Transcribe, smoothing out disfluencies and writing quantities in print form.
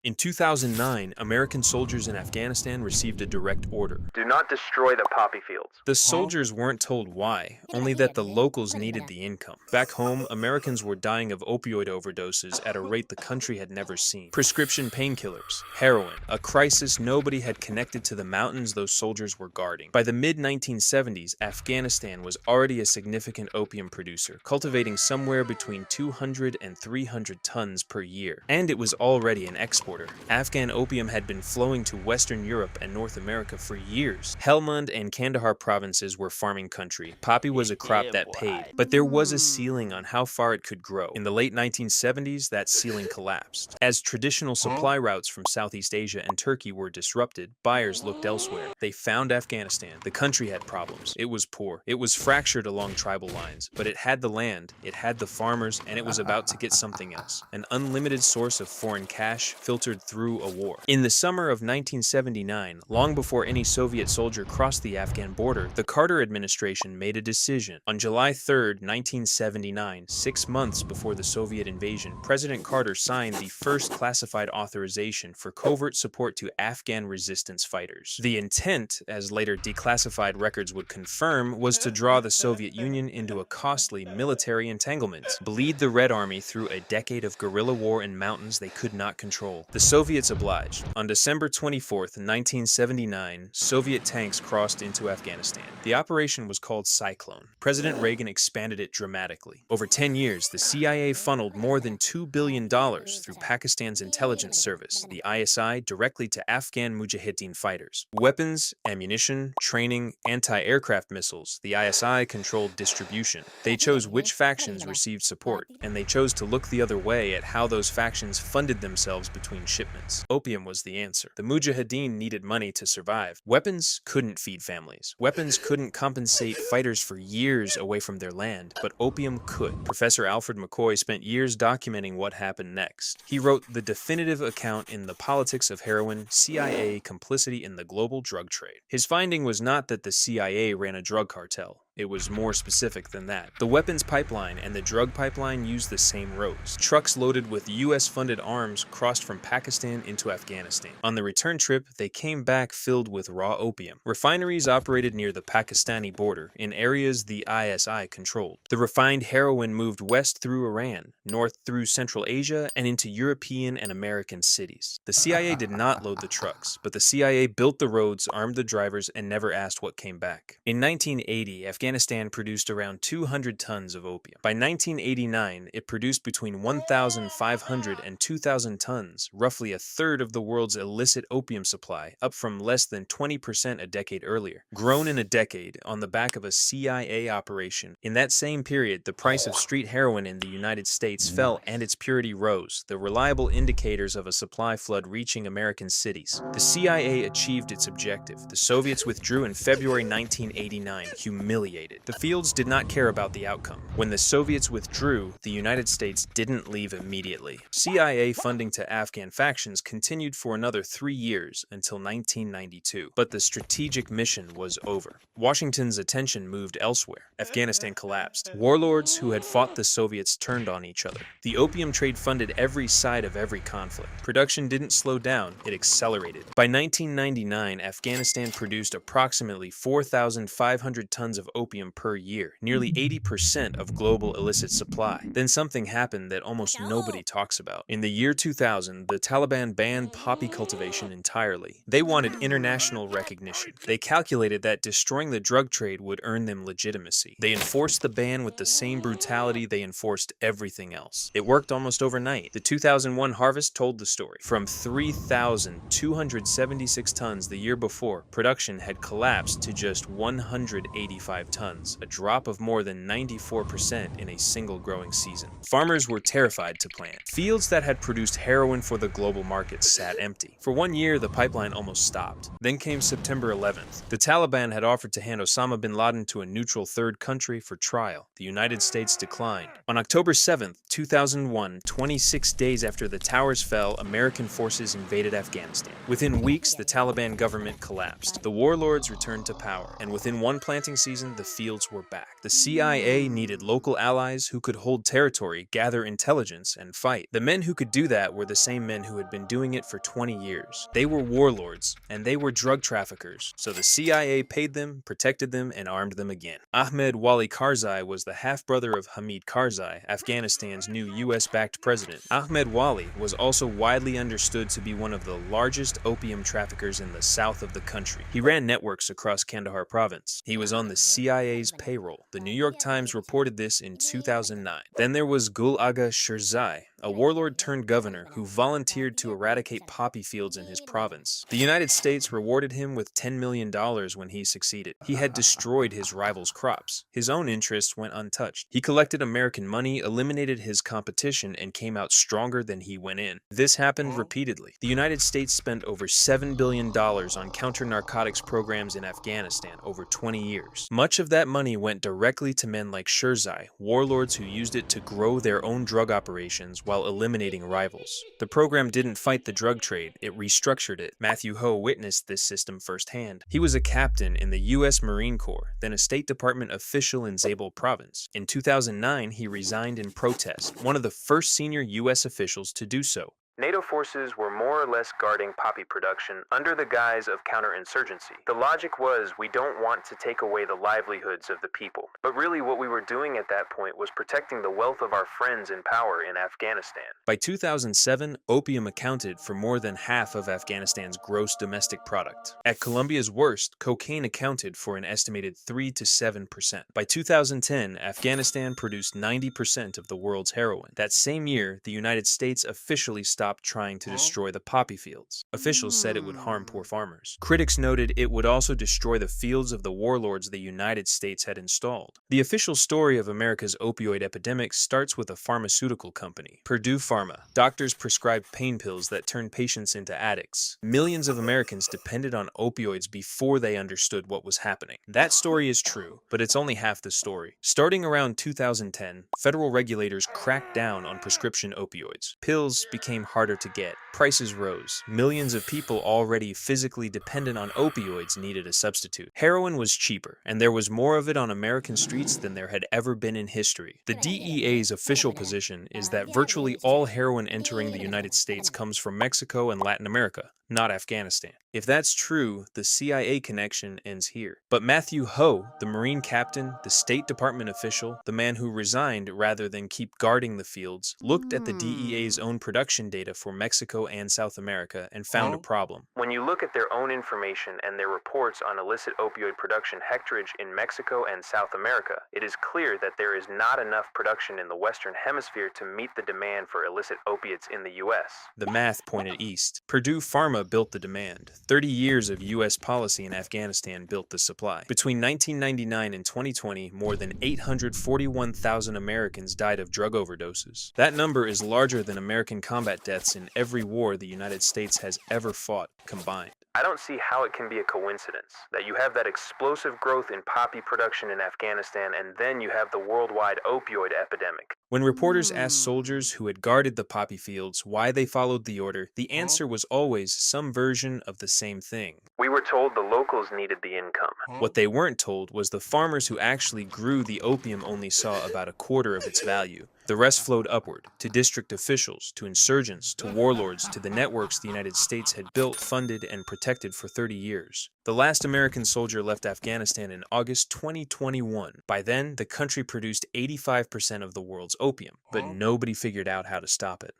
In 2009, American soldiers in Afghanistan received a direct order. Do not destroy the poppy fields. The soldiers weren't told why, only that the locals needed the income. Back home, Americans were dying of opioid overdoses at a rate the country had never seen. Prescription painkillers, heroin, a crisis nobody had connected to the mountains those soldiers were guarding. By the mid-1970s, Afghanistan was already a significant opium producer, cultivating somewhere between 200 and 300 tons per year. And it was already an exporter. Afghan opium had been flowing to Western Europe and North America for years. Helmand and Kandahar provinces were farming country. Poppy was a crop that paid, but there was a ceiling on how far it could grow. In the late 1970s, that ceiling collapsed. As traditional supply routes from Southeast Asia and Turkey were disrupted, buyers looked elsewhere. They found Afghanistan. The country had problems. It was poor. It was fractured along tribal lines, but it had the land, it had the farmers, and it was about to get something else. An unlimited source of foreign cash filtered through a war. In the summer of 1979, long before any Soviet soldier crossed the Afghan border, the Carter administration made a decision. On July 3, 1979, 6 months before the Soviet invasion, President Carter signed the first classified authorization for covert support to Afghan resistance fighters. The intent, as later declassified records would confirm, was to draw the Soviet Union into a costly military entanglement, bleed the Red Army through a decade of guerrilla war in mountains they could not control. The Soviets obliged. On December 24, 1979, Soviet tanks crossed into Afghanistan. The operation was called Cyclone. President Reagan expanded it dramatically. Over 10 years, the CIA funneled more than $2 billion through Pakistan's intelligence service, the ISI, directly to Afghan Mujahideen fighters. Weapons, ammunition, training, anti-aircraft missiles, the ISI controlled distribution. They chose which factions received support, and they chose to look the other way at how those factions funded themselves between shipments. Opium was the answer. The Mujahideen needed money to survive. Weapons couldn't feed families. Weapons couldn't compensate fighters for years away from their land, but opium could. Professor Alfred McCoy spent years documenting what happened next. He wrote the definitive account in The Politics of Heroin, CIA Complicity in the Global Drug Trade. His finding was not that the CIA ran a drug cartel. It was more specific than that. The weapons pipeline and the drug pipeline used the same roads. Trucks loaded with US-funded arms crossed from Pakistan into Afghanistan. On the return trip, they came back filled with raw opium. Refineries operated near the Pakistani border, in areas the ISI controlled. The refined heroin moved west through Iran, north through Central Asia, and into European and American cities. The CIA did not load the trucks, but the CIA built the roads, armed the drivers, and never asked what came back. In 1980, Afghanistan produced around 200 tons of opium. By 1989, it produced between 1,500 and 2,000 tons, roughly a third of the world's illicit opium supply, up from less than 20% a decade earlier. Grown in a decade, on the back of a CIA operation. In that same period, the price of street heroin in the United States fell and its purity rose, the reliable indicators of a supply flood reaching American cities. The CIA achieved its objective. The Soviets withdrew in February 1989, humiliated. The fields did not care about the outcome. When the Soviets withdrew, the United States didn't leave immediately. CIA funding to Afghan factions continued for another 3 years until 1992, but the strategic mission was over. Washington's attention moved elsewhere. Afghanistan collapsed. Warlords who had fought the Soviets turned on each other. The opium trade funded every side of every conflict. Production didn't slow down, it accelerated. By 1999, Afghanistan produced approximately 4,500 tons of opium per year, nearly 80% of global illicit supply. Then something happened that almost nobody talks about. In the year 2000, the Taliban banned poppy cultivation entirely. They wanted international recognition. They calculated that destroying the drug trade would earn them legitimacy. They enforced the ban with the same brutality they enforced everything else. It worked almost overnight. The 2001 harvest told the story. From 3,276 tons the year before, production had collapsed to just 185 tons, a drop of more than 94% in a single growing season. Farmers were terrified to plant. Fields that had produced heroin for the global market sat empty. For 1 year, the pipeline almost stopped. Then came September 11th. The Taliban had offered to hand Osama bin Laden to a neutral third country for trial. The United States declined. On October 7th, 2001, 26 days after the towers fell, American forces invaded Afghanistan. Within weeks, the Taliban government collapsed. The warlords returned to power, and within one planting season, the fields were back. The CIA needed local allies who could hold territory, gather intelligence, and fight. The men who could do that were the same men who had been doing it for 20 years. They were warlords, and they were drug traffickers, so the CIA paid them, protected them, and armed them again. Ahmed Wali Karzai was the half-brother of Hamid Karzai, Afghanistan's new US-backed president. Ahmed Wali was also widely understood to be one of the largest opium traffickers in the south of the country. He ran networks across Kandahar province. He was on the CIA's payroll. The New York Times reported this in 2009. Then there was Gul Aga Sherzai, a warlord turned governor who volunteered to eradicate poppy fields in his province. The United States rewarded him with $10 million when he succeeded. He had destroyed his rivals' crops. His own interests went untouched. He collected American money, eliminated his competition, and came out stronger than he went in. This happened repeatedly. The United States spent over $7 billion on counter-narcotics programs in Afghanistan over 20 years. Much of that money went directly to men like Sherzai, warlords who used it to grow their own drug operations while eliminating rivals. The program didn't fight the drug trade, it restructured it. Matthew Ho witnessed this system firsthand. He was a captain in the U.S. Marine Corps, then a State Department official in Zabul province. In 2009, he resigned in protest, one of the first senior U.S. officials to do so. NATO forces were more or less guarding poppy production under the guise of counterinsurgency. The logic was, we don't want to take away the livelihoods of the people. But really what we were doing at that point was protecting the wealth of our friends in power in Afghanistan. By 2007, opium accounted for more than half of Afghanistan's gross domestic product. At Colombia's worst, cocaine accounted for an estimated 3 to 7%. By 2010, Afghanistan produced 90% of the world's heroin. That same year, the United States officially stopped trying to destroy the poppy fields. Officials said it would harm poor farmers. Critics noted it would also destroy the fields of the warlords the United States had installed. The official story of America's opioid epidemic starts with a pharmaceutical company, Purdue Pharma. Doctors prescribed pain pills that turned patients into addicts. Millions of Americans depended on opioids before they understood what was happening. That story is true, but it's only half the story. Starting around 2010, federal regulators cracked down on prescription opioids. Pills became harder to get. Prices rose. Millions of people already physically dependent on opioids needed a substitute. Heroin was cheaper, and there was more of it on American streets than there had ever been in history. The DEA's official position is that virtually all heroin entering the United States comes from Mexico and Latin America, not Afghanistan. If that's true, the CIA connection ends here. But Matthew Ho, the Marine captain, the State Department official, the man who resigned rather than keep guarding the fields, looked at the DEA's own production data for Mexico and South America and found a problem. When you look at their own information and their reports on illicit opioid production hectarage in Mexico and South America, it is clear that there is not enough production in the Western Hemisphere to meet the demand for illicit opiates in the U.S. The math pointed east. Purdue Pharma built the demand. 30 years of U.S. policy in Afghanistan built the supply. Between 1999 and 2020, more than 841,000 Americans died of drug overdoses. That number is larger than American combat deaths in every war the United States has ever fought combined. I don't see how it can be a coincidence that you have that explosive growth in poppy production in Afghanistan and then you have the worldwide opioid epidemic. When reporters asked soldiers who had guarded the poppy fields why they followed the order, the answer was always some version of the same thing. We were told the locals needed the income. What they weren't told was the farmers who actually grew the opium only saw about a quarter of its value. The rest flowed upward, to district officials, to insurgents, to warlords, to the networks the United States had built, funded, and protected for 30 years. The last American soldier left Afghanistan in August 2021. By then, the country produced 85% of the world's opium, but nobody figured out how to stop it.